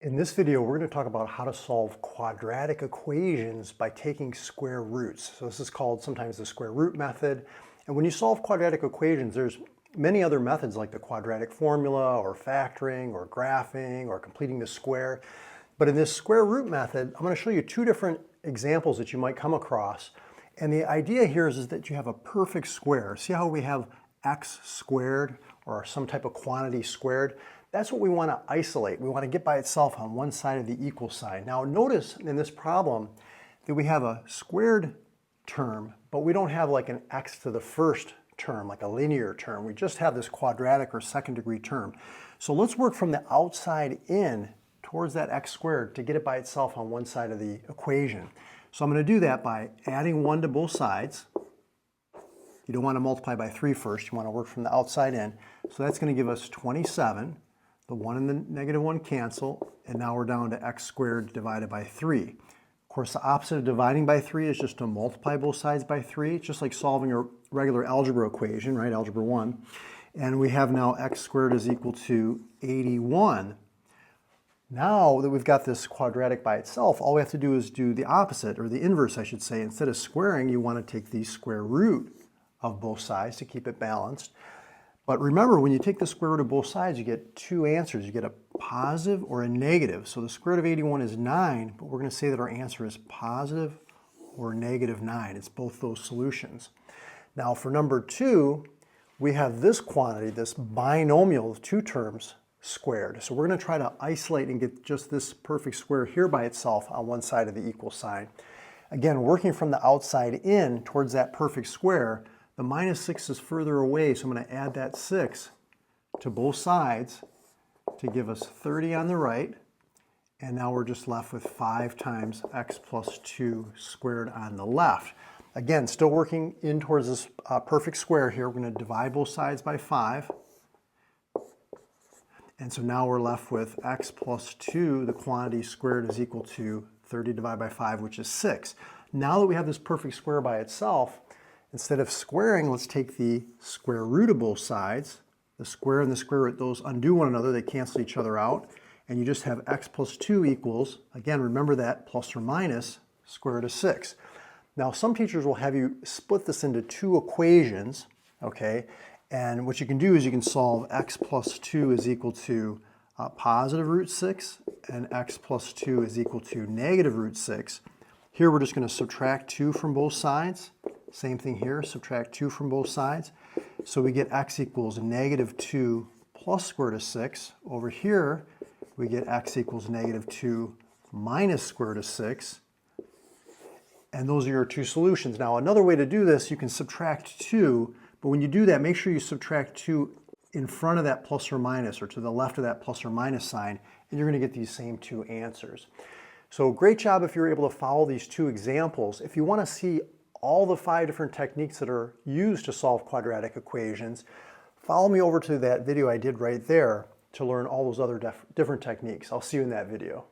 In this video, we're going to talk about how to solve quadratic equations by taking square roots. So this is called sometimes the square root method. And when you solve quadratic equations, there's many other methods like the quadratic formula or factoring or graphing or completing the square. But in this square root method, I'm going to show you two different examples that you might come across. And the idea here is that you have a perfect square. See how we have x squared or some type of quantity squared? That's what we want to isolate. We want to get by itself on one side of the equal sign. Now notice in this problem that we have a squared term, but we don't have like an x to the first term, like a linear term. We just have this quadratic or second degree term. So let's work from the outside in towards that x squared to get it by itself on one side of the equation. So I'm going to do that by adding 1 to both sides. You don't want to multiply by 3 first. You want to work from the outside in. So that's going to give us 27. The 1 and the negative 1 cancel, and now we're down to x squared divided by 3. Of course, the opposite of dividing by 3 is just to multiply both sides by 3. It's just like solving a regular algebra equation, right? Algebra 1. And we have now x squared is equal to 81. Now that we've got this quadratic by itself, all we have to do is do the opposite, or the inverse, I should say. Instead of squaring, you want to take the square root of both sides to keep it balanced. But remember, when you take the square root of both sides, you get two answers. You get a positive or a negative. So the square root of 81 is 9, but we're going to say that our answer is positive or negative 9. It's both those solutions. Now for number 2, we have this quantity, this binomial of two terms squared. So we're going to try to isolate and get just this perfect square here by itself on one side of the equal sign. Again, working from the outside in towards that perfect square, the minus 6 is further away, so I'm going to add that 6 to both sides to give us 30 on the right. And now we're just left with 5 times x plus 2 squared on the left. Again, still working in towards this perfect square here. We're going to divide both sides by 5. And so now we're left with x plus 2, the quantity squared is equal to 30 divided by 5, which is 6. Now that we have this perfect square by itself, instead of squaring, let's take the square root of both sides. The square and the square root, those undo one another, they cancel each other out. And you just have x plus 2 equals, again, remember that, plus or minus square root of 6. Now some teachers will have you split this into two equations, okay? And what you can do is you can solve x plus 2 is equal to positive root 6, and x plus 2 is equal to negative root 6. Here we're just going to subtract 2 from both sides. Same thing here, subtract 2 from both sides. So we get x equals negative 2 plus square root of 6. Over here, we get x equals negative 2 minus square root of 6. And those are your two solutions. Now, another way to do this, you can subtract 2, but when you do that, make sure you subtract 2 in front of that plus or minus, or to the left of that plus or minus sign, and you're going to get these same two answers. So great job if you're able to follow these two examples. If you want to see all the 5 different techniques that are used to solve quadratic equations, follow me over to that video I did right there to learn all those other different techniques. I'll see you in that video.